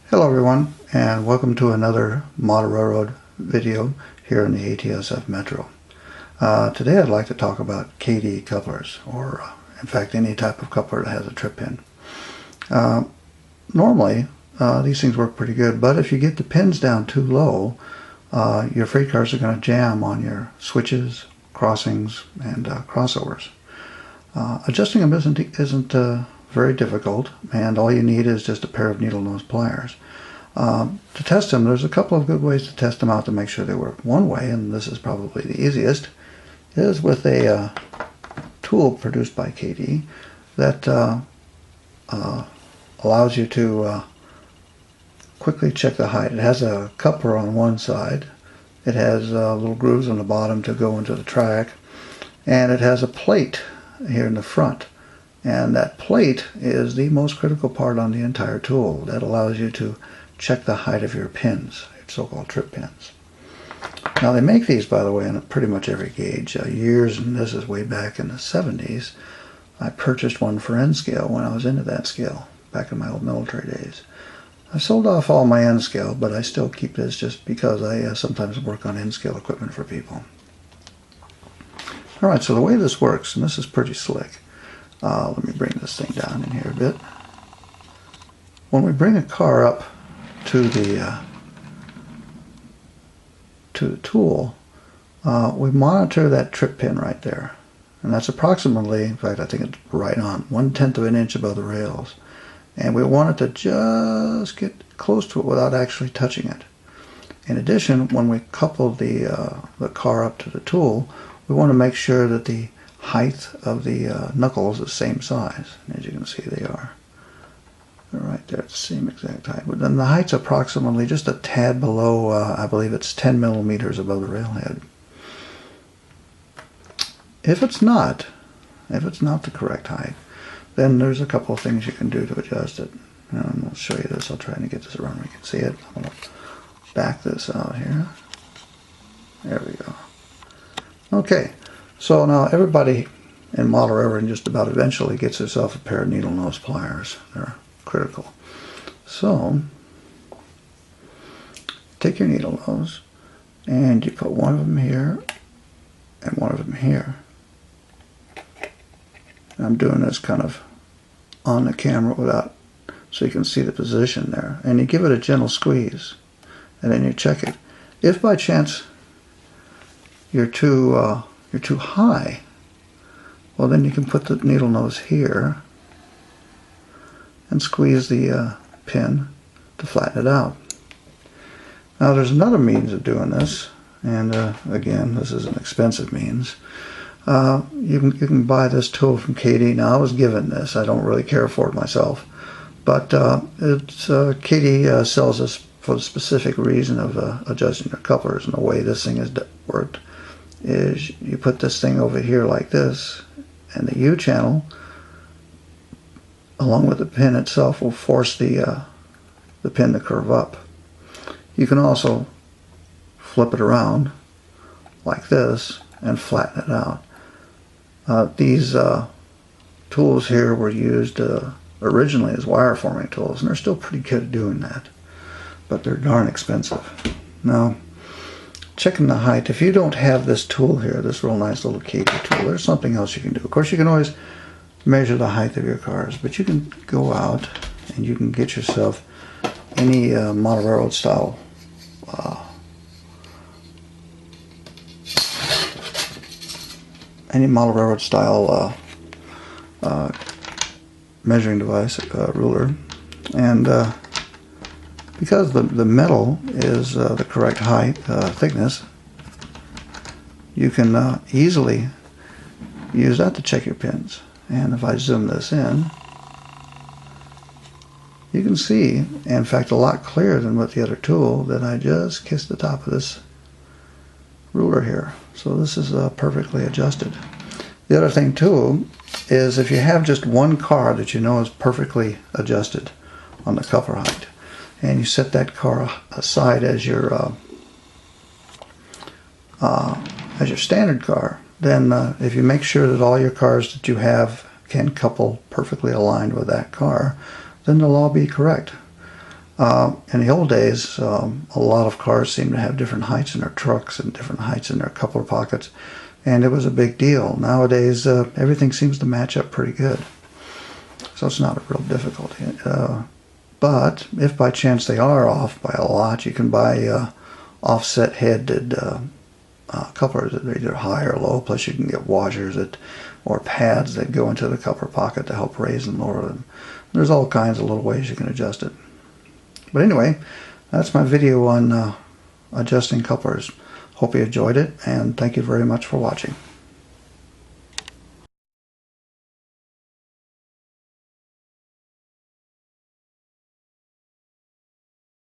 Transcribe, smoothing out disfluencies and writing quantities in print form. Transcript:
Hello everyone, and welcome to another model railroad video here in the ATSF Metro. Today I'd like to talk about Kadee couplers, or in fact any type of coupler that has a trip pin. Normally these things work pretty good, but if you get the pins down too low, your freight cars are going to jam on your switches, crossings, and crossovers. Adjusting them isn't very difficult, and all you need is just a pair of needle nose pliers. To test them, there's a couple of good ways to test them out to make sure they work. One way, and this is probably the easiest, is with a tool produced by Kadee that allows you to quickly check the height. It has a coupler on one side, it has little grooves on the bottom to go into the track, and it has a plate here in the front. And that plate is the most critical part on the entire tool. That allows you to check the height of your pins, so-called trip pins. Now they make these, by the way, in pretty much every gauge. And this is way back in the 70s. I purchased one for N scale when I was into that scale, back in my old military days. I sold off all my N scale, but I still keep this just because I sometimes work on N scale equipment for people. Alright, so the way this works, and this is pretty slick. Let me bring this thing down in here a bit. When we bring a car up to the tool, we monitor that trip pin right there, and that's approximately, in fact I think it's right on, 1/10 of an inch above the rails, and we want it to just get close to it without actually touching it. In addition, when we couple the car up to the tool, we want to make sure that the height of the knuckles is the same size, and as you can see they are. They're right there at the same exact height. But then the height's approximately just a tad below, I believe it's 10 millimeters above the railhead. If it's not the correct height, then there's a couple of things you can do to adjust it. And I'll show you this. I'll try to get this around where you can see it. I'm going to back this out here. There we go. Okay. So now everybody in model railroading just about eventually gets herself a pair of needle nose pliers. They're critical. So take your needle nose and you put one of them here and one of them here. And I'm doing this kind of on the camera without, so you can see the position there. And you give it a gentle squeeze and then you check it. If by chance you're too high, well then you can put the needle nose here and squeeze the pin to flatten it out. Now there's another means of doing this, and again this is an expensive means. You can buy this tool from Kadee. Now I was given this, I don't really care for it myself, but Kadee sells this for the specific reason of adjusting your couplers, and the way this thing is worked is you put this thing over here like this, and the U channel along with the pin itself will force the pin to curve up. You can also flip it around like this and flatten it out. These tools here were used originally as wire forming tools, and they're still pretty good at doing that, but they're darn expensive. Now checking the height, if you don't have this tool here, this real nice little Kadee tool, there's something else you can do. Of course you can always measure the height of your cars, but you can go out and you can get yourself any model railroad style measuring device, ruler, and because the metal is the correct height, thickness, you can easily use that to check your pins. And if I zoom this in, you can see, in fact a lot clearer than with the other tool, that I just kissed the top of this ruler here. So this is perfectly adjusted. The other thing too is if you have just one car that you know is perfectly adjusted on the coupler height, and you set that car aside as your standard car, then if you make sure that all your cars that you have can couple perfectly aligned with that car, then they'll all be correct. In the old days, a lot of cars seemed to have different heights in their trucks and different heights in their coupler pockets, and it was a big deal. Nowadays, everything seems to match up pretty good, so it's not a real difficulty. But if by chance they are off by a lot, you can buy offset-headed couplers that are either high or low, plus you can get washers or pads that go into the coupler pocket to help raise and lower them. There's all kinds of little ways you can adjust it. But anyway, that's my video on adjusting couplers. Hope you enjoyed it, and thank you very much for watching.